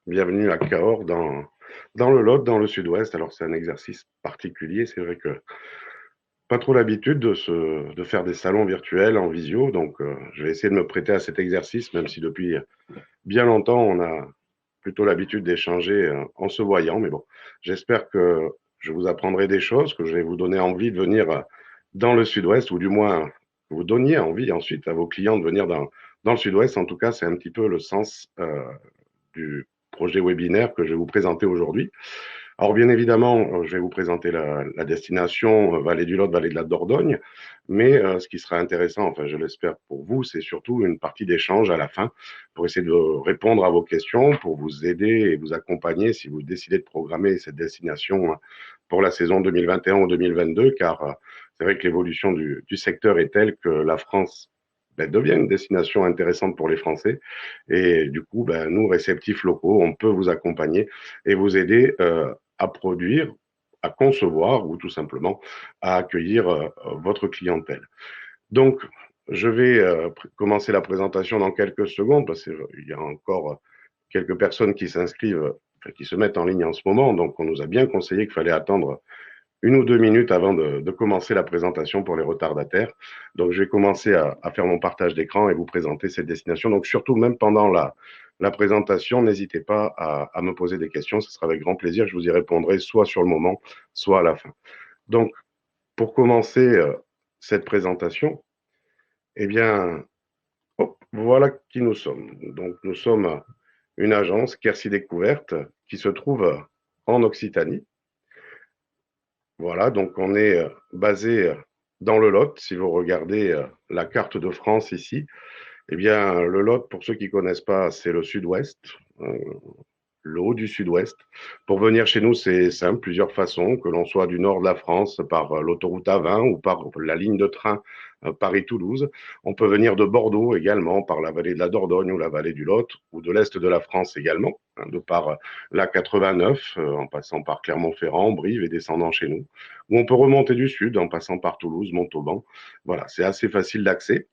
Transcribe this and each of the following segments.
bienvenue à Cahors dans le Lot, dans le sud-ouest. Alors c'est un exercice particulier, c'est vrai que pas trop l'habitude de faire des salons virtuels en visio, donc je vais essayer de me prêter à cet exercice, même si depuis bien longtemps on a plutôt l'habitude d'échanger en se voyant, mais bon, j'espère que je vous apprendrai des choses, que je vais vous donner envie de venir dans le sud-ouest, ou du moins que vous donniez envie ensuite à vos clients de venir dans le sud-ouest. En tout cas, c'est un petit peu le sens du projet webinaire que je vais vous présenter aujourd'hui. Alors bien évidemment, je vais vous présenter la destination Vallée du Lot, Vallée de la Dordogne, mais ce qui sera intéressant, enfin je l'espère pour vous, c'est surtout une partie d'échange à la fin pour essayer de répondre à vos questions, pour vous aider et vous accompagner si vous décidez de programmer cette destination pour la saison 2021 ou 2022, car c'est vrai que l'évolution du secteur est telle que la France devient une destination intéressante pour les Français. Et du coup, nous, réceptifs locaux, on peut vous accompagner et vous aider à produire, à concevoir ou tout simplement à accueillir votre clientèle. Donc, je vais commencer la présentation dans quelques secondes parce qu'il y a encore quelques personnes qui s'inscrivent, enfin, qui se mettent en ligne en ce moment. Donc, on nous a bien conseillé qu'il fallait attendre 1 ou 2 minutes avant de commencer la présentation pour les retardataires. Donc, je vais commencer à faire mon partage d'écran et vous présenter cette destination. Donc, surtout, même pendant la présentation, n'hésitez pas à me poser des questions. Ce sera avec grand plaisir. Je vous y répondrai soit sur le moment, soit à la fin. Donc, pour commencer cette présentation, eh bien, hop, voilà qui nous sommes. Donc, nous sommes une agence Quercy Découverte qui se trouve en Occitanie. Voilà, donc on est basé dans le Lot. Si vous regardez la carte de France ici, eh bien, le Lot, pour ceux qui ne connaissent pas, c'est le sud-ouest, euh, le haut du sud-ouest. Pour venir chez nous, c'est simple, plusieurs façons, que l'on soit du nord de la France par l'autoroute A20 ou par la ligne de train Paris-Toulouse. On peut venir de Bordeaux également par la vallée de la Dordogne ou la vallée du Lot, ou de l'est de la France également, de par la 89, en passant par Clermont-Ferrand, Brive et descendant chez nous. Ou on peut remonter du sud en passant par Toulouse, Montauban. Voilà, c'est assez facile d'accès.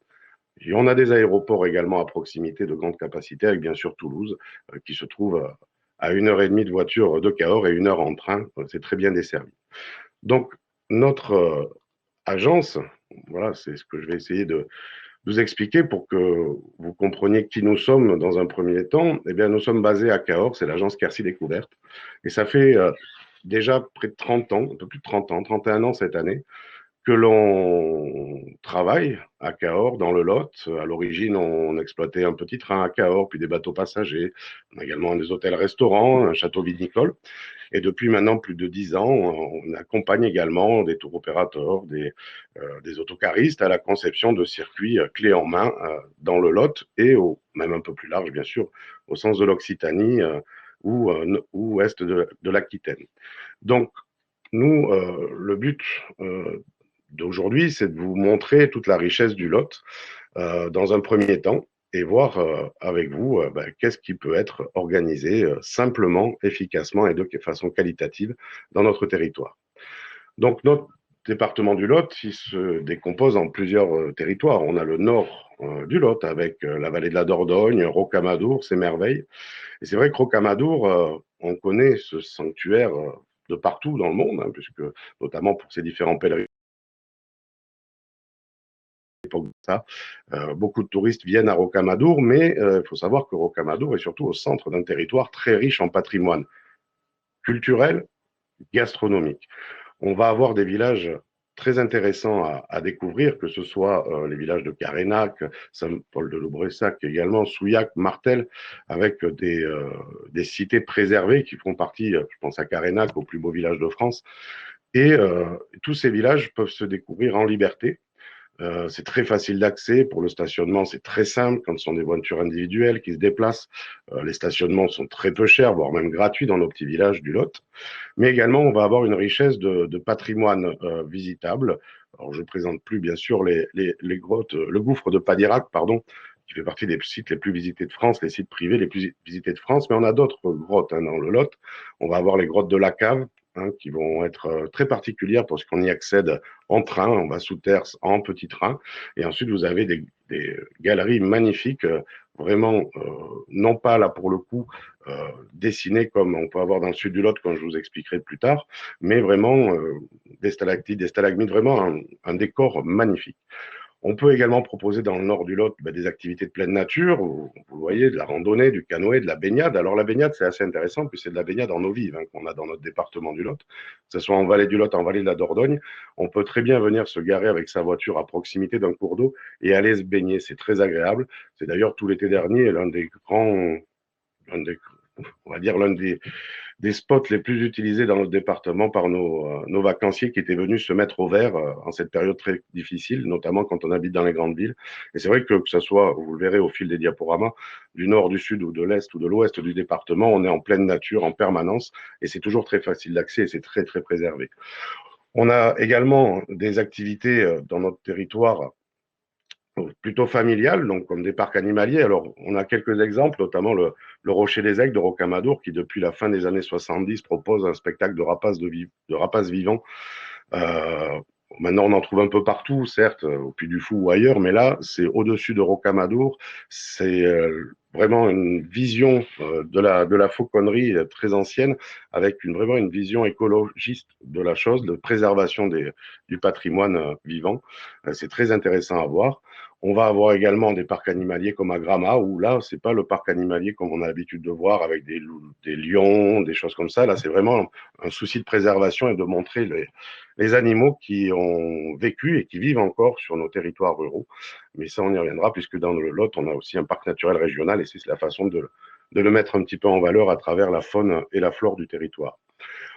Et on a des aéroports également à proximité de grande capacité, avec bien sûr Toulouse, qui se trouve à 1 heure et demie de voiture de Cahors et 1 heure en train. C'est très bien desservi. Donc, notre agence, voilà, c'est ce que je vais essayer de vous expliquer pour que vous compreniez qui nous sommes dans un premier temps. Eh bien, nous sommes basés à Cahors, c'est l'agence Quercy Découverte. Et ça fait déjà près de 30 ans, un peu plus de 30 ans, 31 ans cette année, que l'on travaille à Cahors, dans le Lot. À l'origine, on exploitait un petit train à Cahors, puis des bateaux passagers. On a également des hôtels-restaurants, un château vinicole. Et depuis maintenant plus de 10 ans, on accompagne également des tours opérateurs, des autocaristes à la conception de circuits clés en main dans le Lot et même un peu plus large, bien sûr, au sens de l'Occitanie ou ouest de l'Aquitaine. Donc, nous, le but d'aujourd'hui, c'est de vous montrer toute la richesse du Lot dans un premier temps et voir avec vous qu'est-ce qui peut être organisé simplement, efficacement et de façon qualitative dans notre territoire. Donc notre département du Lot, il se décompose en plusieurs territoires. On a le nord du Lot avec la vallée de la Dordogne, Rocamadour, ses merveilles. Et c'est vrai que Rocamadour, on connaît ce sanctuaire de partout dans le monde, hein, puisque notamment pour ses différents pèlerins, ça, beaucoup de touristes viennent à Rocamadour, mais il faut savoir que Rocamadour est surtout au centre d'un territoire très riche en patrimoine culturel, gastronomique. On va avoir des villages très intéressants à découvrir, que ce soit les villages de Carénac, Saint-Paul-de-Laubressac également, Souillac, Martel, avec des cités préservées qui font partie, je pense à Carénac, au plus beau village de France. Et tous ces villages peuvent se découvrir en liberté. C'est très facile d'accès. Pour le stationnement, c'est très simple. Quand ce sont des voitures individuelles qui se déplacent, les stationnements sont très peu chers, voire même gratuits dans nos petits villages du Lot. Mais également, on va avoir une richesse de patrimoine visitable. Alors, je ne présente plus, bien sûr, les grottes, le gouffre de Padirac, pardon, qui fait partie des sites les plus visités de France, les sites privés les plus visités de France. Mais on a d'autres grottes dans le Lot. On va avoir les grottes de la Cave, qui vont être très particulières parce qu'on y accède en train, on va sous terre en petit train. Et ensuite, vous avez des galeries magnifiques vraiment, non pas là pour le coup, dessinés comme on peut avoir dans le sud du Lot, comme je vous expliquerai plus tard, mais vraiment des stalactites, des stalagmites, vraiment un décor magnifique. On peut également proposer dans le nord du Lot des activités de pleine nature, vous voyez, de la randonnée, du canoë, de la baignade. Alors la baignade, c'est assez intéressant, puis c'est de la baignade en eau vive qu'on a dans notre département du Lot, que ce soit en vallée du Lot, en vallée de la Dordogne. On peut très bien venir se garer avec sa voiture à proximité d'un cours d'eau et aller se baigner. C'est très agréable. C'est d'ailleurs tout l'été dernier l'un des grands, l'un des, on va dire l'un des spots les plus utilisés dans notre département par nos vacanciers qui étaient venus se mettre au vert en cette période très difficile, notamment quand on habite dans les grandes villes. Et c'est vrai que ce soit, vous le verrez au fil des diaporamas, du nord, du sud ou de l'est ou de l'ouest du département, on est en pleine nature en permanence et c'est toujours très facile d'accès et c'est très, très préservé. On a également des activités dans notre territoire plutôt familiales, donc comme des parcs animaliers. Alors, on a quelques exemples, notamment le Rocher des Aigles de Rocamadour, qui depuis la fin des années 70 propose un spectacle de rapaces vivants. Euh, Maintenant, on en trouve un peu partout, certes, au Puy du Fou ou ailleurs, mais là, c'est au-dessus de Rocamadour. C'est vraiment une vision de la fauconnerie très ancienne, avec vraiment une vision écologiste de la chose, de préservation du patrimoine vivant. C'est très intéressant à voir. On va avoir également des parcs animaliers comme à Grama, où là, c'est pas le parc animalier comme on a l'habitude de voir avec des lions, des choses comme ça. Là, c'est vraiment un souci de préservation et de montrer les animaux qui ont vécu et qui vivent encore sur nos territoires ruraux. Mais ça, on y reviendra, puisque dans le Lot, on a aussi un parc naturel régional et c'est la façon de le mettre un petit peu en valeur à travers la faune et la flore du territoire.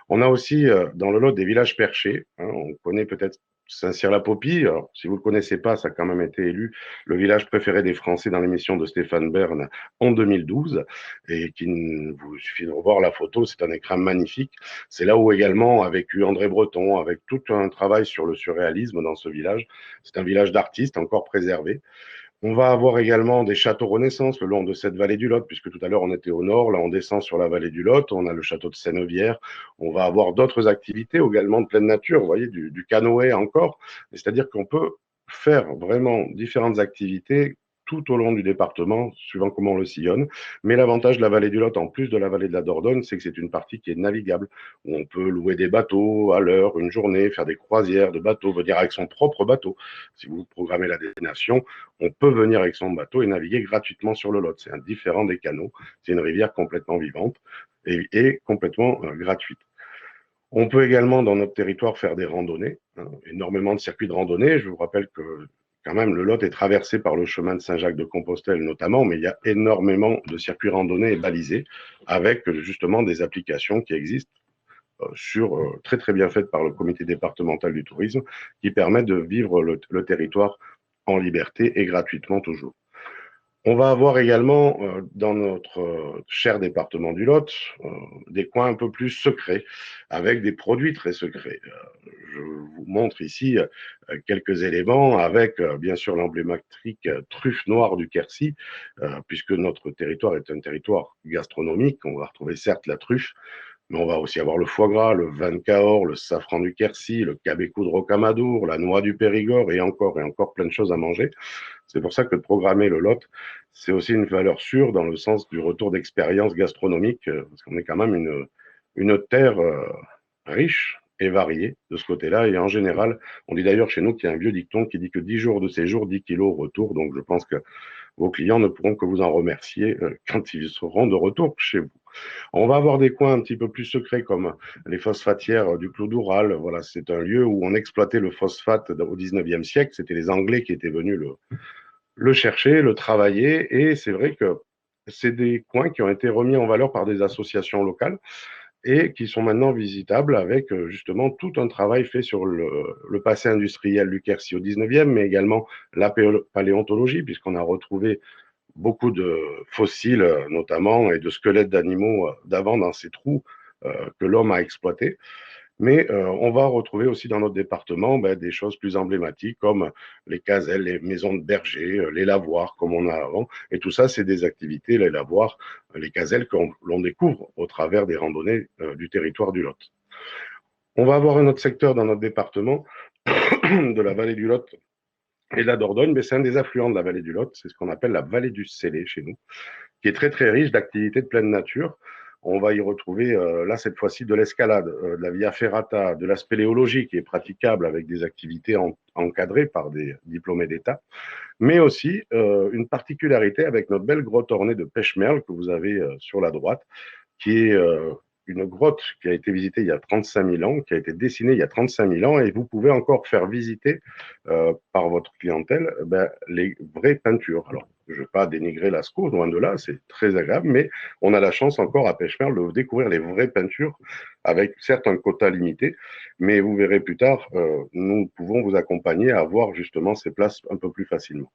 On a aussi dans le Lot des villages perchés. On connaît peut-être Saint-Cyr-la-Popie. Alors, si vous ne le connaissez pas, ça a quand même été élu le village préféré des Français dans l'émission de Stéphane Bern en 2012. Et qui vous suffit de revoir la photo, c'est un écran magnifique. C'est là où également a vécu André Breton, avec tout un travail sur le surréalisme dans ce village. C'est un village d'artistes encore préservé. On va avoir également des châteaux Renaissance le long de cette vallée du Lot, puisque tout à l'heure on était au nord, là on descend sur la vallée du Lot, on a le château de Sénevière, on va avoir d'autres activités également de pleine nature, vous voyez, du canoë encore, c'est-à-dire qu'on peut faire vraiment différentes activités tout au long du département, suivant comment on le sillonne. Mais l'avantage de la vallée du Lot, en plus de la vallée de la Dordogne, c'est que c'est une partie qui est navigable, où on peut louer des bateaux à l'heure, une journée, faire des croisières de bateaux, venir avec son propre bateau. Si vous programmez la destination, on peut venir avec son bateau et naviguer gratuitement sur le Lot. C'est indifférent des canaux. C'est une rivière complètement vivante et complètement gratuite. On peut également, dans notre territoire, faire des randonnées, énormément de circuits de randonnée. Je vous rappelle que quand même, le Lot est traversé par le chemin de Saint-Jacques-de-Compostelle notamment, mais il y a énormément de circuits randonnés et balisés avec justement des applications qui existent très très bien faites par le comité départemental du tourisme qui permettent de vivre le territoire en liberté et gratuitement toujours. On va avoir également dans notre cher département du Lot des coins un peu plus secrets avec des produits très secrets. Je vous montre ici quelques éléments avec bien sûr l'emblématique truffe noire du Quercy, puisque notre territoire est un territoire gastronomique. On va retrouver certes la truffe, mais on va aussi avoir le foie gras, le vin de Cahors, le safran du Quercy, le cabécou de Rocamadour, la noix du Périgord et encore plein de choses à manger. C'est pour ça que de programmer le Lot, c'est aussi une valeur sûre dans le sens du retour d'expérience gastronomique, parce qu'on est quand même une terre riche et variée de ce côté-là. Et en général, on dit d'ailleurs chez nous qu'il y a un vieux dicton qui dit que 10 jours de séjour, 10 kilos au retour. Donc je pense que vos clients ne pourront que vous en remercier quand ils seront de retour chez vous. On va avoir des coins un petit peu plus secrets comme les phosphatières du Clos d'Oural. Voilà, c'est un lieu où on exploitait le phosphate au 19e siècle. C'était les Anglais qui étaient venus le chercher, le travailler. Et c'est vrai que c'est des coins qui ont été remis en valeur par des associations locales et qui sont maintenant visitables avec justement tout un travail fait sur le passé industriel du Quercy au 19e, mais également la paléontologie, puisqu'on a retrouvé beaucoup de fossiles notamment et de squelettes d'animaux d'avant dans ces trous que l'homme a exploités. Mais on va retrouver aussi dans notre département des choses plus emblématiques comme les caselles, les maisons de bergers, les lavoirs comme on a avant. Et tout ça, c'est des activités, les lavoirs, les caselles que l'on découvre au travers des randonnées du territoire du Lot. On va avoir un autre secteur dans notre département de la vallée du Lot Et la Dordogne, ben, c'est un des affluents de la vallée du Lot, c'est ce qu'on appelle la vallée du Célé chez nous, qui est très très riche d'activités de pleine nature. On va y retrouver, là, cette fois-ci, de l'escalade, de la via ferrata, de la spéléologie qui est praticable avec des activités encadrées par des diplômés d'État, mais aussi une particularité avec notre belle grotte ornée de pêche-merle que vous avez sur la droite, qui est une grotte qui a été visitée il y a 35 000 ans, qui a été dessinée il y a 35 000 ans, et vous pouvez encore faire visiter par votre clientèle les vraies peintures. Alors, je ne vais pas dénigrer Lascaux, loin de là, c'est très agréable, mais on a la chance encore à Pêche-Merle de découvrir les vraies peintures, avec certes un quota limité, mais vous verrez plus tard, nous pouvons vous accompagner à voir justement ces places un peu plus facilement.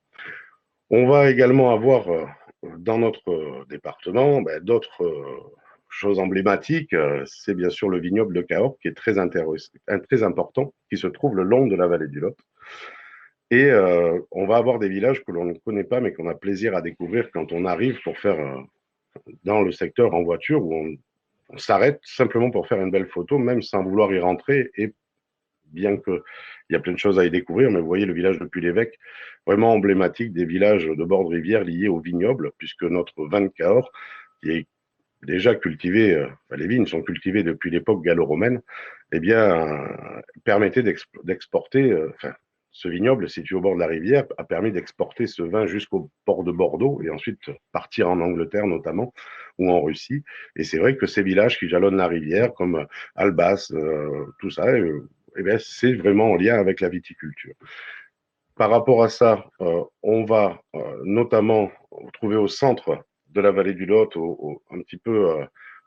On va également avoir dans notre département d'autres chose emblématique, c'est bien sûr le vignoble de Cahors, qui est très important, qui se trouve le long de la vallée du Lot. Et on va avoir des villages que l'on ne connaît pas, mais qu'on a plaisir à découvrir quand on arrive pour faire dans le secteur en voiture, où on s'arrête simplement pour faire une belle photo, même sans vouloir y rentrer. Et bien qu'il y a plein de choses à y découvrir, mais vous voyez le village de Puy-l'Évêque, vraiment emblématique des villages de bord de rivière liés au vignoble, puisque notre vin de Cahors, qui est déjà cultivés, les vignes sont cultivées depuis l'époque gallo-romaine, eh bien, permettait d'exporter, ce vignoble situé au bord de la rivière a permis d'exporter ce vin jusqu'au port de Bordeaux et ensuite partir en Angleterre notamment ou en Russie. Et c'est vrai que ces villages qui jalonnent la rivière, comme Albas, tout ça, eh bien, c'est vraiment en lien avec la viticulture. Par rapport à ça, on va notamment trouver au centre de la vallée du Lot, un petit peu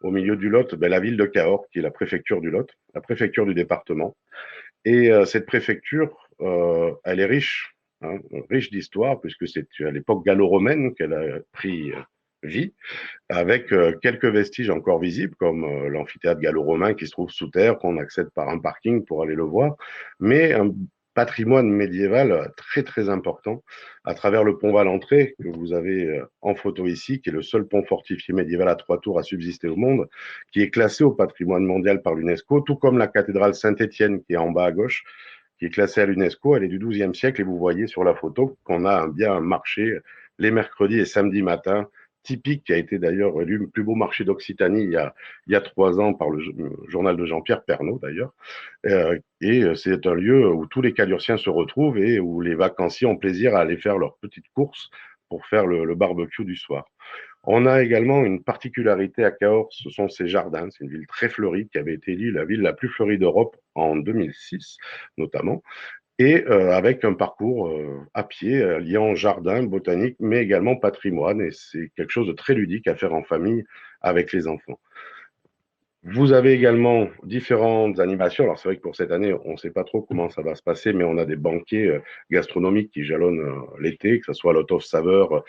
au milieu du Lot, la ville de Cahors, qui est la préfecture du Lot, la préfecture du département. Et cette préfecture, elle est riche, hein, riche d'histoire, puisque c'est à l'époque gallo-romaine qu'elle a pris vie, avec quelques vestiges encore visibles, comme l'amphithéâtre gallo-romain qui se trouve sous terre, qu'on accède par un parking pour aller le voir, mais un patrimoine médiéval très très important à travers le pont Valentré que vous avez en photo ici, qui est le seul pont fortifié médiéval à 3 tours à subsister au monde, qui est classé au patrimoine mondial par l'UNESCO, tout comme la cathédrale Saint-Étienne qui est en bas à gauche, qui est classée à l'UNESCO. Elle est du XIIe siècle et vous voyez sur la photo qu'on a bien un marché les mercredis et samedis matins typique, qui a été d'ailleurs élu le plus beau marché d'Occitanie il y a 3 ans par le journal de Jean-Pierre Pernaut d'ailleurs. Et c'est un lieu où tous les Callurciens se retrouvent et où les vacanciers ont plaisir à aller faire leurs petites courses pour faire le barbecue du soir. On a également une particularité à Cahors, ce sont ses jardins. C'est une ville très fleurie qui avait été élue la ville la plus fleurie d'Europe en 2006 notamment, et avec un parcours à pied liant jardin, botanique, mais également patrimoine. Et c'est quelque chose de très ludique à faire en famille avec les enfants. Vous avez également différentes animations. Alors c'est vrai que pour cette année, on ne sait pas trop comment ça va se passer, mais on a des banquets gastronomiques qui jalonnent l'été, que ce soit l'Hôte of Saveur,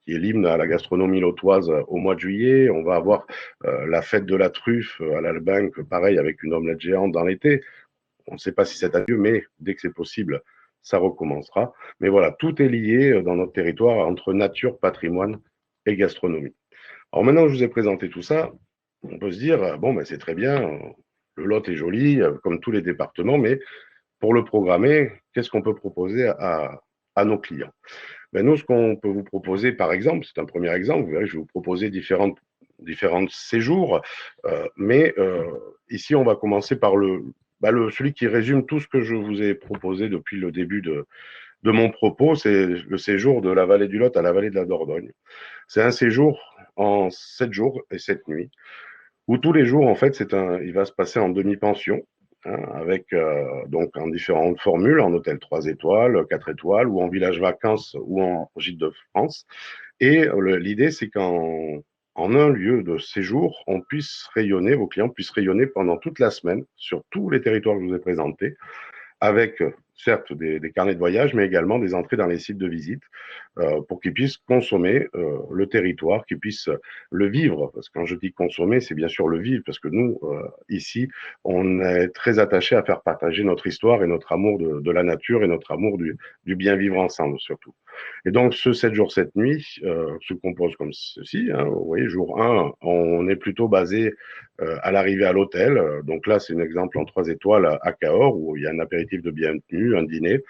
qui est l'hymne à la gastronomie lotoise au mois de juillet. On va avoir la fête de la truffe à l'Albinque, pareil, avec une omelette géante dans l'été. On ne sait pas si c'est à Dieu, mais dès que c'est possible, ça recommencera. Mais voilà, tout est lié dans notre territoire entre nature, patrimoine et gastronomie. Alors maintenant que je vous ai présenté tout ça, on peut se dire, bon, ben c'est très bien, le Lot est joli, comme tous les départements, mais pour le programmer, qu'est-ce qu'on peut proposer à nos clients? Ben nous, ce qu'on peut vous proposer, par exemple, c'est un premier exemple, vous verrez, je vais vous proposer différents séjours, mais ici, on va commencer par celui qui résume tout ce que je vous ai proposé depuis le début de mon propos, c'est le séjour de la vallée du Lot à la vallée de la Dordogne. C'est un séjour en 7 jours et 7 nuits, où tous les jours, en fait, il va se passer en demi-pension, hein, avec donc en différentes formules, en hôtel 3 étoiles, 4 étoiles, ou en village vacances, ou en gîte de France. Et l'idée, c'est qu'en un lieu de séjour, on puisse rayonner, vos clients puissent rayonner pendant toute la semaine sur tous les territoires que je vous ai présentés, avec certes des carnets de voyage, mais également des entrées dans les sites de visite pour qu'ils puissent consommer le territoire, qu'ils puissent le vivre. Parce que quand je dis consommer, c'est bien sûr le vivre, parce que nous, ici, on est très attaché à faire partager notre histoire et notre amour de la nature et notre amour du bien vivre ensemble, surtout. Et donc, ce 7 jours, 7 nuits se compose comme ceci. Hein. Vous voyez, jour 1, on est plutôt basé à l'arrivée à l'hôtel. Donc là, c'est un exemple en 3 étoiles à Cahors, où il y a un apéritif de bienvenue, un dîner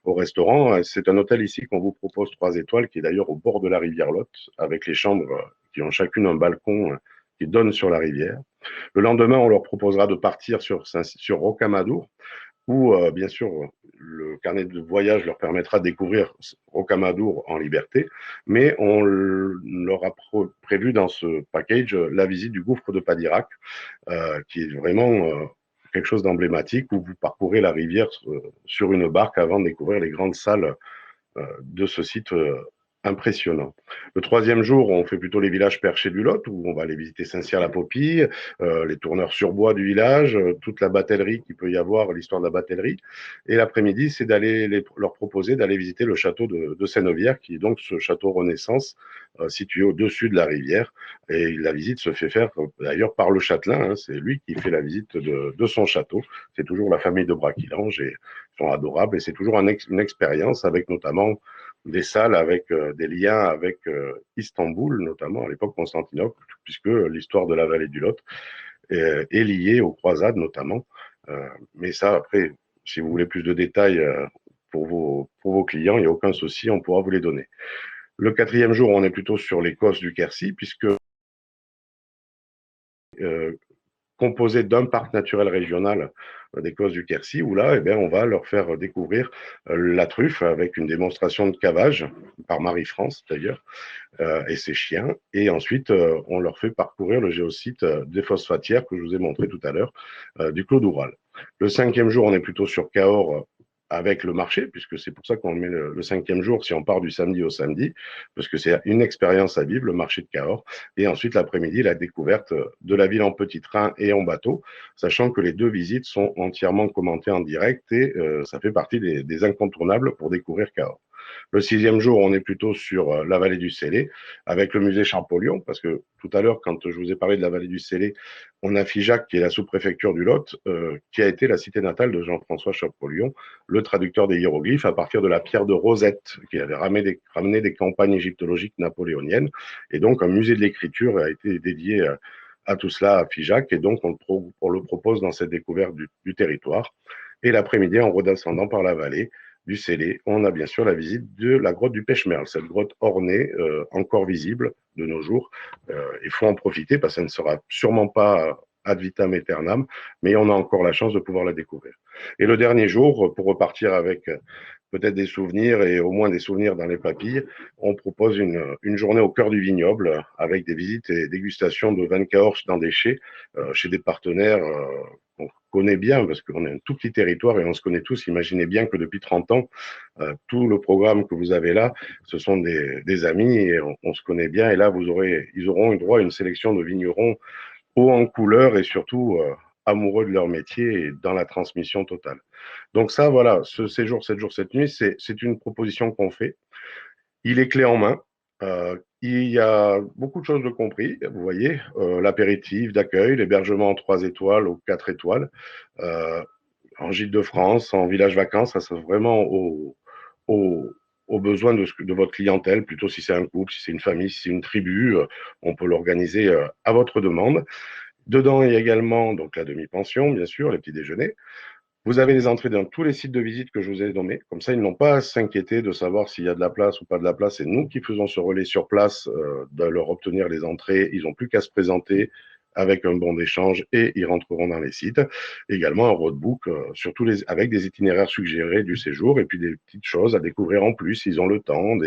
au restaurant. C'est un hôtel ici qu'on vous propose 3 étoiles, qui est d'ailleurs au bord de la rivière Lot, avec les chambres qui ont chacune un balcon qui donne sur la rivière. Le lendemain, on leur proposera de partir sur Rocamadour, où, bien sûr, le carnet de voyage leur permettra de découvrir Rocamadour en liberté, mais on leur a prévu dans ce package la visite du gouffre de Padirac, qui est vraiment quelque chose d'emblématique, où vous parcourez la rivière sur une barque avant de découvrir les grandes salles de ce site impressionnant. Le troisième jour, on fait plutôt les villages perchés du Lot, où on va aller visiter Saint-Cyr-la-Popille, les tourneurs sur bois du village, toute la batellerie qu'il peut y avoir, l'histoire de la batellerie. Et l'après-midi, c'est leur proposer d'aller visiter le château de Sénevière, qui est donc ce château Renaissance situé au-dessus de la rivière. Et la visite se fait faire d'ailleurs par le châtelain, hein, c'est lui qui fait la visite de son château. C'est toujours la famille de Braquillange et ils sont adorables et c'est toujours une expérience avec notamment des salles avec des liens avec Istanbul, notamment à l'époque Constantinople, puisque l'histoire de la vallée du Lot est liée aux croisades notamment. Mais ça, après, si vous voulez plus de détails pour vos clients, il n'y a aucun souci, on pourra vous les donner. Le quatrième jour, on est plutôt sur les Cosses du Quercy, puisque euh, composé d'un parc naturel régional des Cosses du Quercy, où là, eh bien, on va leur faire découvrir la truffe avec une démonstration de cavage par Marie-France d'ailleurs, et ses chiens. Et ensuite, on leur fait parcourir le géosite des phosphatières que je vous ai montré tout à l'heure, du Clos d'Oural. Le cinquième jour, on est plutôt sur Cahors avec le marché, puisque c'est pour ça qu'on met le cinquième jour si on part du samedi au samedi, parce que c'est une expérience à vivre, le marché de Cahors. Et ensuite, l'après-midi, la découverte de la ville en petit train et en bateau, sachant que les deux visites sont entièrement commentées en direct et ça fait partie des incontournables pour découvrir Cahors. Le sixième jour, on est plutôt sur la vallée du Célé, avec le musée Champollion, parce que tout à l'heure, quand je vous ai parlé de la vallée du Célé, on a Figeac, qui est la sous-préfecture du Lot, qui a été la cité natale de Jean-François Champollion, le traducteur des hiéroglyphes, à partir de la pierre de Rosette, qui avait ramené des campagnes égyptologiques napoléoniennes. Et donc, un musée de l'écriture a été dédié à tout cela à Figeac, et donc on le propose dans cette découverte du territoire. Et l'après-midi, en redescendant par la vallée du Célé, on a bien sûr la visite de la grotte du Pêche-Merle, cette grotte ornée, encore visible de nos jours. Il faut en profiter parce que ça ne sera sûrement pas ad vitam aeternam, mais on a encore la chance de pouvoir la découvrir. Et le dernier jour, pour repartir avec peut-être des souvenirs et au moins des souvenirs dans les papilles, on propose une journée au cœur du vignoble avec des visites et dégustations de vin de Cahors dans des chais, chez des partenaires qu'on connaît bien parce qu'on est un tout petit territoire et on se connaît tous. Imaginez bien que depuis 30 ans, tout le programme que vous avez là, ce sont des amis et on se connaît bien. Et là, ils auront eu droit à une sélection de vignerons haut en couleur et surtout amoureux de leur métier et dans la transmission totale. Donc ça, voilà, ce séjour 7 jours, 7 nuits, c'est une proposition qu'on fait. Il est clé en main. Il y a beaucoup de choses de compris, vous voyez, l'apéritif d'accueil, l'hébergement en 3 étoiles ou 4 étoiles, euh, en gîte de France, en village vacances, ça c'est vraiment au, aux besoins de votre clientèle, plutôt si c'est un couple, si c'est une famille, si c'est une tribu, on peut l'organiser à votre demande. Dedans, il y a également donc la demi-pension, bien sûr, les petits déjeuners. Vous avez les entrées dans tous les sites de visite que je vous ai nommés. Comme ça, ils n'ont pas à s'inquiéter de savoir s'il y a de la place ou pas de la place. C'est nous qui faisons ce relais sur place, de leur obtenir les entrées. Ils n'ont plus qu'à se présenter avec un bon d'échange et ils rentreront dans les sites. Également un roadbook, avec des itinéraires suggérés du séjour et puis des petites choses à découvrir en plus s'ils ont le temps,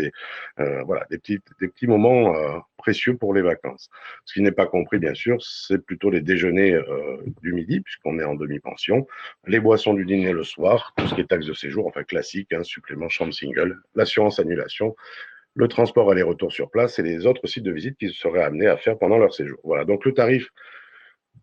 voilà, des petits moments précieux pour les vacances. Ce qui n'est pas compris, bien sûr, c'est plutôt les déjeuners du midi, puisqu'on est en demi-pension, les boissons du dîner le soir, tout ce qui est taxe de séjour, enfin classique, hein, supplément chambre single, l'assurance annulation, le transport aller-retour sur place et les autres sites de visite qu'ils seraient amenés à faire pendant leur séjour. Voilà, donc le tarif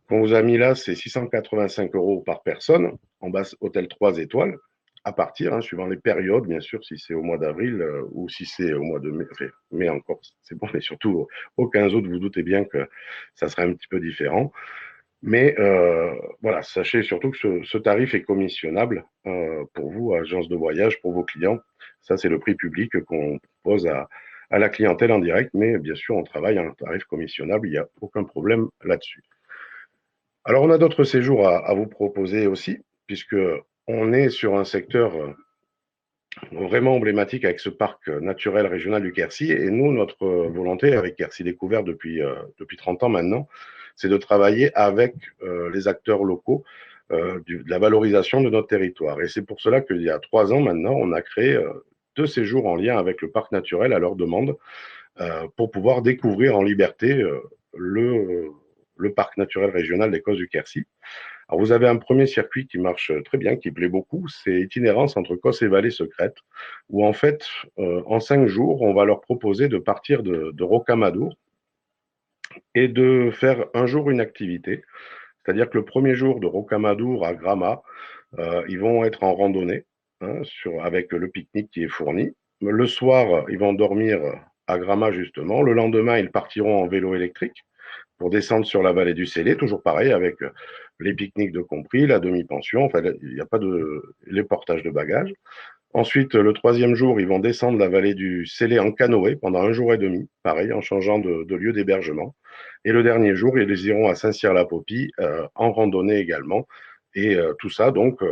qu'on vous a mis là, c'est 685 € par personne, en base hôtel 3 étoiles, à partir, hein, suivant les périodes, bien sûr, si c'est au mois d'avril ou si c'est au mois de mai, enfin, mai encore, c'est bon, mais surtout au 15 août, vous doutez bien que ça sera un petit peu différent. Mais voilà, sachez surtout que ce tarif est commissionnable pour vous, agence de voyage, pour vos clients. Ça, c'est le prix public qu'on propose à la clientèle en direct, mais bien sûr, on travaille à un tarif commissionnable, il n'y a aucun problème là-dessus. Alors, on a d'autres séjours à vous proposer aussi, puisque on est sur un secteur vraiment emblématique avec ce parc naturel régional du Quercy. Et nous, notre volonté avec Quercy Découvert depuis 30 ans maintenant, c'est de travailler avec les acteurs locaux de la valorisation de notre territoire. Et c'est pour cela qu'il y a 3 ans maintenant, on a créé 2 séjours en lien avec le parc naturel à leur demande pour pouvoir découvrir en liberté le parc naturel régional des Cosses du Quercy. Alors, vous avez un premier circuit qui marche très bien, qui plaît beaucoup, c'est itinérance entre Cosses et Vallées secrètes, où en fait, en 5 jours, on va leur proposer de partir de Rocamadour et de faire un jour une activité. C'est-à-dire que le premier jour de Rocamadour à Grama, ils vont être en randonnée avec le pique-nique qui est fourni. Le soir, ils vont dormir à Grama justement. Le lendemain, ils partiront en vélo électrique pour descendre sur la vallée du Célé, toujours pareil, avec les pique-niques de compris, la demi-pension, enfin, il n'y a pas les portages de bagages. Ensuite, le troisième jour, ils vont descendre la vallée du Célé en canoë pendant un jour et demi, pareil, en changeant de lieu d'hébergement. Et le dernier jour, ils iront à Saint-Cyr-la-Popie en randonnée également. Et tout ça, donc,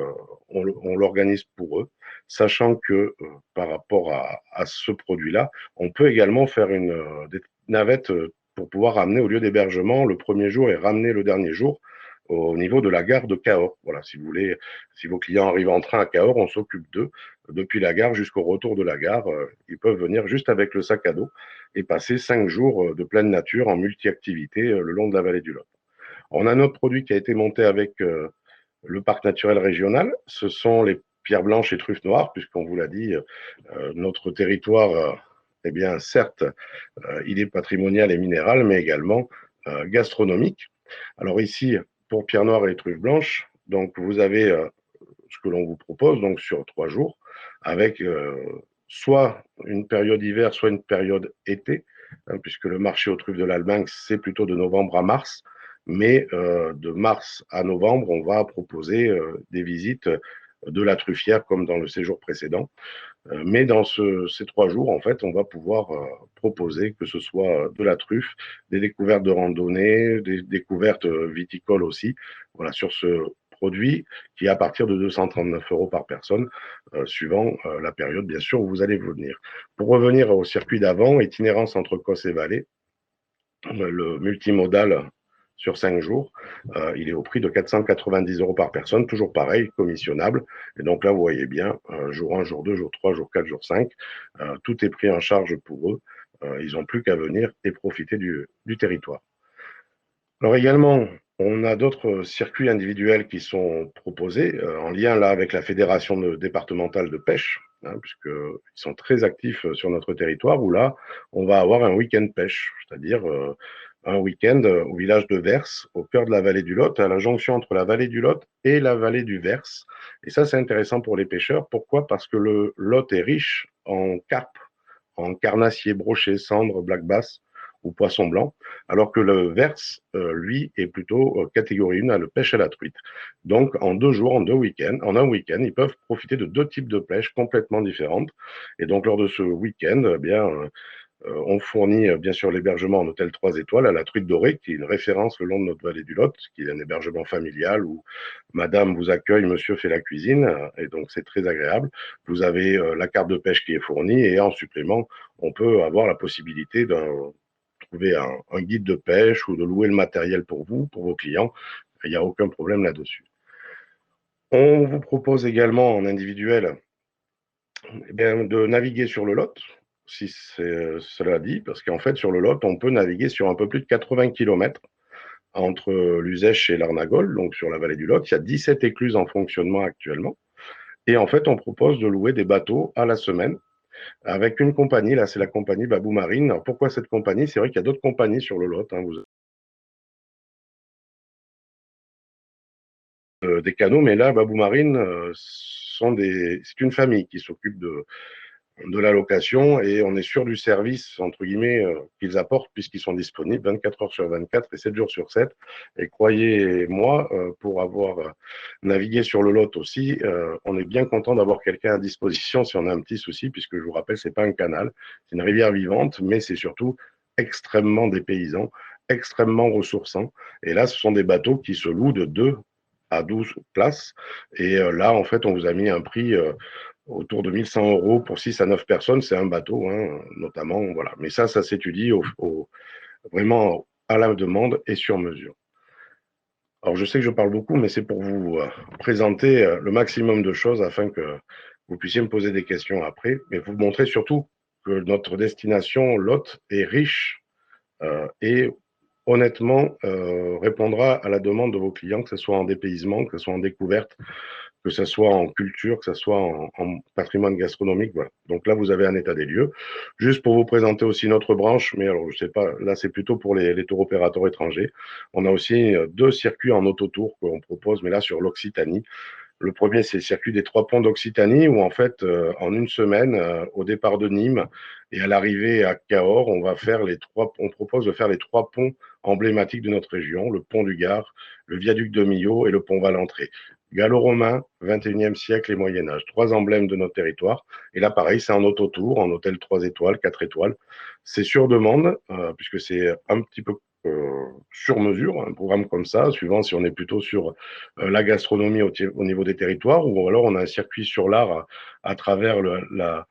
on l'organise pour eux, sachant que par rapport à ce produit-là, on peut également faire des navettes pour pouvoir ramener au lieu d'hébergement le premier jour et ramener le dernier jour au niveau de la gare de Cahors. Voilà, si vous voulez, si vos clients arrivent en train à Cahors, on s'occupe d'eux depuis la gare jusqu'au retour de la gare. Ils peuvent venir juste avec le sac à dos et passer 5 jours de pleine nature en multi-activité le long de la vallée du Lot. On a un autre produit qui a été monté avec le parc naturel régional. Ce sont les pierres blanches et truffes noires, puisqu'on vous l'a dit, notre territoire, eh bien, certes, il est patrimonial et minéral, mais également gastronomique. Alors ici, pour pierres noires et truffes blanches, donc vous avez ce que l'on vous propose donc sur 3 jours, avec soit une période hiver, soit une période été, puisque le marché aux truffes de l'Allemagne, c'est plutôt de novembre à mars. Mais de mars à novembre, on va proposer des visites de la truffière comme dans le séjour précédent. Mais dans ces 3 jours, en fait, on va pouvoir proposer que ce soit de la truffe, des découvertes de randonnée, des découvertes viticoles aussi. Voilà, sur ce produit qui est à partir de 239 euros par personne, suivant la période, bien sûr, où vous allez venir. Pour revenir au circuit d'avant, itinérance entre Cosses et Vallée, le multimodal sur 5 jours, il est au prix de 490 euros par personne, toujours pareil, commissionnable. Et donc là, vous voyez bien, jour 1, jour 2, jour 3, jour 4, jour 5, tout est pris en charge pour eux. Ils n'ont plus qu'à venir et profiter du territoire. Alors également, on a d'autres circuits individuels qui sont proposés en lien là avec la fédération départementale de pêche, puisqu'ils sont très actifs sur notre territoire, où là, on va avoir un week-end pêche, c'est-à-dire un week-end au village de Vers, au cœur de la vallée du Lot, à la jonction entre la vallée du Lot et la vallée du Vers. Et ça, c'est intéressant pour les pêcheurs. Pourquoi? Parce que le Lot est riche en carpe, en carnassiers, brochets, cendres, black bass ou poisson blanc, alors que le verse, lui, est plutôt catégorie 1 à la pêche à la truite. Donc, en 2 jours, en un week-end, ils peuvent profiter de 2 types de pêche complètement différentes. Et donc, lors de ce week-end, eh bien, on fournit bien sûr l'hébergement en hôtel 3 étoiles à la Truite Dorée, qui est une référence le long de notre vallée du Lot, qui est un hébergement familial où madame vous accueille, monsieur fait la cuisine, et donc c'est très agréable. Vous avez la carte de pêche qui est fournie, et en supplément, on peut avoir la possibilité de trouver un guide de pêche ou de louer le matériel pour vous, pour vos clients. Il n'y a aucun problème là-dessus. On vous propose également en individuel de naviguer sur le Lot, si c'est cela dit, parce qu'en fait, sur le Lot, on peut naviguer sur un peu plus de 80 km entre l'Uzèche et l'Arnagol, donc sur la vallée du Lot. Il y a 17 écluses en fonctionnement actuellement. Et en fait, on propose de louer des bateaux à la semaine avec une compagnie. Là, c'est la compagnie Babou Marine. Alors, pourquoi cette compagnie? C'est vrai qu'il y a d'autres compagnies sur le Lot. Vous des canaux, mais là, Babou Marine, c'est une famille qui s'occupe de la location et on est sûr du service, entre guillemets, qu'ils apportent puisqu'ils sont disponibles 24 heures sur 24 et 7 jours sur 7. Et croyez-moi, pour avoir navigué sur le Lot aussi, on est bien content d'avoir quelqu'un à disposition si on a un petit souci, puisque je vous rappelle, c'est pas un canal, c'est une rivière vivante, mais c'est surtout extrêmement dépaysant, extrêmement ressourçant. Et là, ce sont des bateaux qui se louent de 2 à 12 places. Et là, en fait, on vous a mis un prix autour de 1 100 € pour 6 à 9 personnes, c'est un bateau, hein, notamment, voilà. Mais ça s'étudie vraiment à la demande et sur mesure. Alors, je sais que je parle beaucoup, mais c'est pour vous présenter le maximum de choses afin que vous puissiez me poser des questions après, mais vous montrer surtout que notre destination, l'hôte, est riche et honnêtement répondra à la demande de vos clients, que ce soit en dépaysement, que ce soit en découverte, que ce soit en culture, que ce soit en patrimoine gastronomique. Voilà. Donc là, vous avez un état des lieux. Juste pour vous présenter aussi notre branche, mais alors je sais pas, là c'est plutôt pour les tours opérateurs étrangers. On a aussi 2 circuits en autotour qu'on propose, mais là sur l'Occitanie. Le premier, c'est le circuit des 3 ponts d'Occitanie, où en fait, en une semaine, au départ de Nîmes et à l'arrivée à Cahors, on propose de faire les 3 ponts emblématiques de notre région, le pont du Gard, le viaduc de Millau et le pont Valentré. Gallo-romain, 21e siècle et Moyen-Âge, 3 emblèmes de notre territoire. Et là, pareil, c'est en autotour, en hôtel 3 étoiles, 4 étoiles. C'est sur demande, puisque c'est un petit peu sur mesure, un programme comme ça, suivant si on est plutôt sur la gastronomie au niveau des territoires, ou alors on a un circuit sur l'art à travers le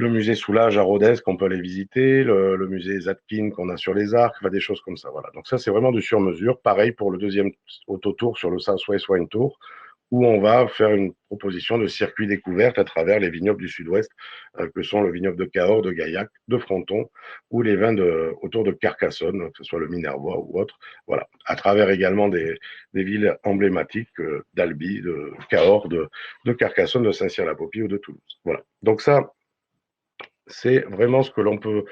musée Soulage à Rodez qu'on peut aller visiter, le musée Zadkine qu'on a sur les Arcs, enfin, des choses comme ça. Voilà. Donc ça, c'est vraiment du sur-mesure. Pareil pour le deuxième autotour sur le Southwest Wine Tour, où on va faire une proposition de circuit découverte à travers les vignobles du Sud-Ouest, que sont le vignoble de Cahors, de Gaillac, de Fronton, ou les vins autour de Carcassonne, que ce soit le Minervois ou autre. Voilà. À travers également des villes emblématiques d'Albi, de Cahors, de Carcassonne, de Saint-Cyr-la-Popie ou de Toulouse. Voilà. Donc ça, c'est vraiment ce que l'on peut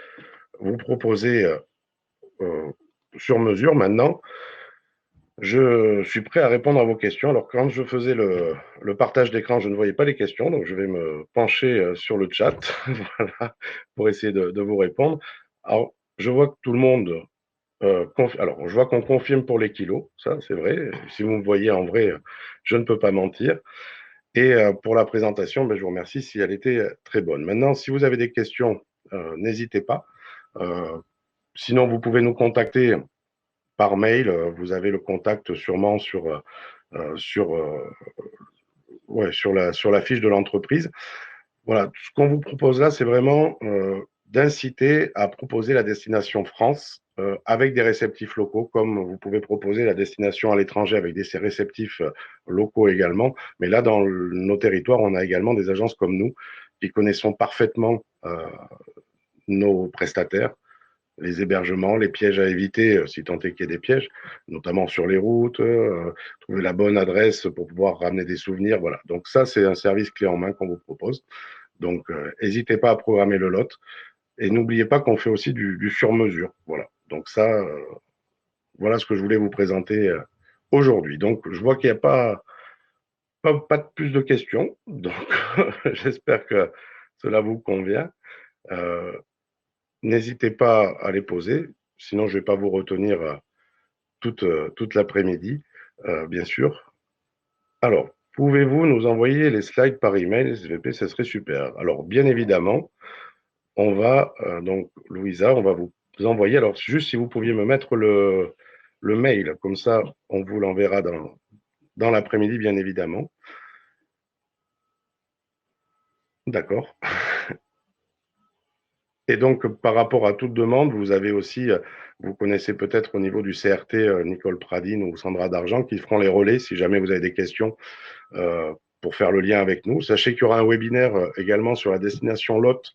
vous proposer euh, sur mesure. Maintenant, je suis prêt à répondre à vos questions. Alors, quand je faisais le partage d'écran, je ne voyais pas les questions, donc je vais me pencher sur le chat voilà, pour essayer de vous répondre. Alors, je vois que tout le monde. Alors, je vois qu'on confirme pour les kilos, ça c'est vrai. Si vous me voyez en vrai, je ne peux pas mentir. Et pour la présentation, ben, je vous remercie si elle était très bonne. Maintenant, si vous avez des questions, n'hésitez pas. Euh, Sinon, vous pouvez nous contacter par mail. Vous avez le contact sûrement sur, ouais, sur la fiche de l'entreprise. Voilà, ce qu'on vous propose là, c'est vraiment d'inciter à proposer la destination France avec des réceptifs locaux, comme vous pouvez proposer la destination à l'étranger avec des réceptifs locaux également. Mais là, dans nos territoires, on a également des agences comme nous qui connaissons parfaitement nos prestataires, les hébergements, les pièges à éviter, si tant est qu'il y ait des pièges, notamment sur les routes, trouver la bonne adresse pour pouvoir ramener des souvenirs. Voilà. Donc ça, c'est un service clé en main qu'on vous propose. Donc, n'hésitez pas à programmer le lot. Et n'oubliez pas qu'on fait aussi du sur-mesure. Voilà. Donc ça, voilà ce que je voulais vous présenter aujourd'hui. Donc, je vois qu'il n'y a pas de plus de questions. Donc, j'espère que cela vous convient. Euh, N'hésitez pas à les poser. Sinon, je ne vais pas vous retenir toute l'après-midi, bien sûr. Alors, pouvez-vous nous envoyer les slides par email, SVP, ce serait super. Alors, bien évidemment, on va, donc, Louisa, on va vous envoyer. Alors, juste si vous pouviez me mettre le mail, comme ça, on vous l'enverra dans l'après-midi, bien évidemment. D'accord. Et donc, par rapport à toute demande, vous avez aussi, vous connaissez peut-être au niveau du CRT, Nicole Pradine ou Sandra Dargent, qui feront les relais si jamais vous avez des questions pour faire le lien avec nous. Sachez qu'il y aura un webinaire également sur la destination Lot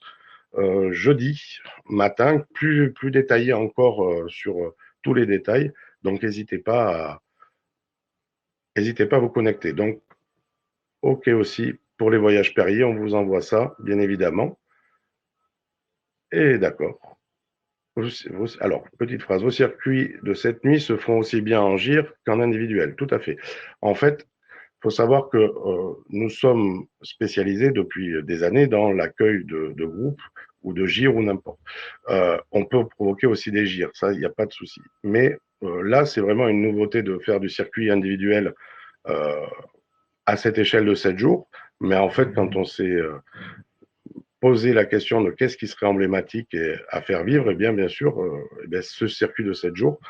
jeudi matin, plus détaillé encore sur tous les détails. Donc, n'hésitez pas à vous connecter. Donc, OK aussi pour les voyages Perrier, on vous envoie ça, bien évidemment. Et d'accord. Alors, petite phrase, vos circuits de cette nuit se font aussi bien en gire qu'en individuel. Tout à fait. En fait, il faut savoir que nous sommes spécialisés depuis des années dans l'accueil de groupes ou de gires ou n'importe. On peut provoquer aussi des gires, ça, il n'y a pas de souci. Mais là, c'est vraiment une nouveauté de faire du circuit individuel euh, à cette échelle de 7 jours. Mais en fait, quand on s'est posé la question de qu'est-ce qui serait emblématique et à faire vivre, bien sûr, ce circuit de 7 jours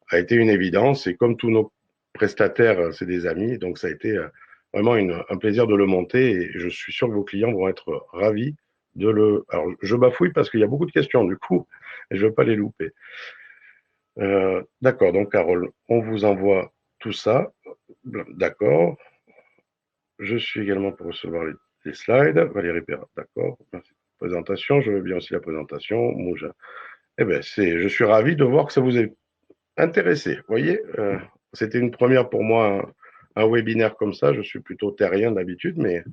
a été une évidence. Et comme tous nos prestataires, c'est des amis, donc ça a été vraiment un plaisir de le monter et je suis sûr que vos clients vont être ravis de le. Alors, je bafouille parce qu'il y a beaucoup de questions du coup et je ne veux pas les louper. D'accord, donc Carole, on vous envoie tout ça. D'accord. Je suis également pour recevoir les slides. Valérie Perra, d'accord. Merci. Présentation, je veux bien aussi la présentation. Mouja. Eh bien, je suis ravi de voir que ça vous est intéressé. Vous voyez, c'était une première pour moi, un webinaire comme ça. Je suis plutôt terrien d'habitude, mais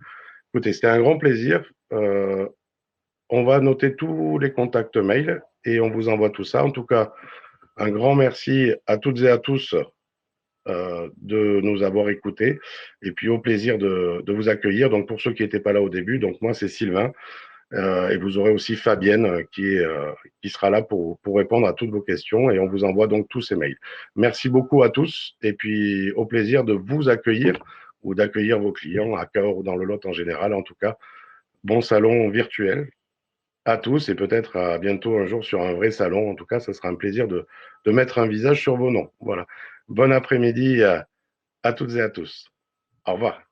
écoutez, c'était un grand plaisir. On va noter tous les contacts mail et on vous envoie tout ça. En tout cas, un grand merci à toutes et à tous de nous avoir écoutés et puis au plaisir de vous accueillir. Donc, pour ceux qui n'étaient pas là au début, donc moi, c'est Sylvain. Et vous aurez aussi Fabienne qui sera là pour répondre à toutes vos questions et on vous envoie donc tous ces mails. Merci beaucoup à tous et puis au plaisir de vous accueillir ou d'accueillir vos clients à Cahors ou dans le Lot en général. En tout cas, bon salon virtuel à tous et peut-être à bientôt un jour sur un vrai salon. En tout cas, ce sera un plaisir de mettre un visage sur vos noms. Voilà. Bon après-midi à toutes et à tous. Au revoir.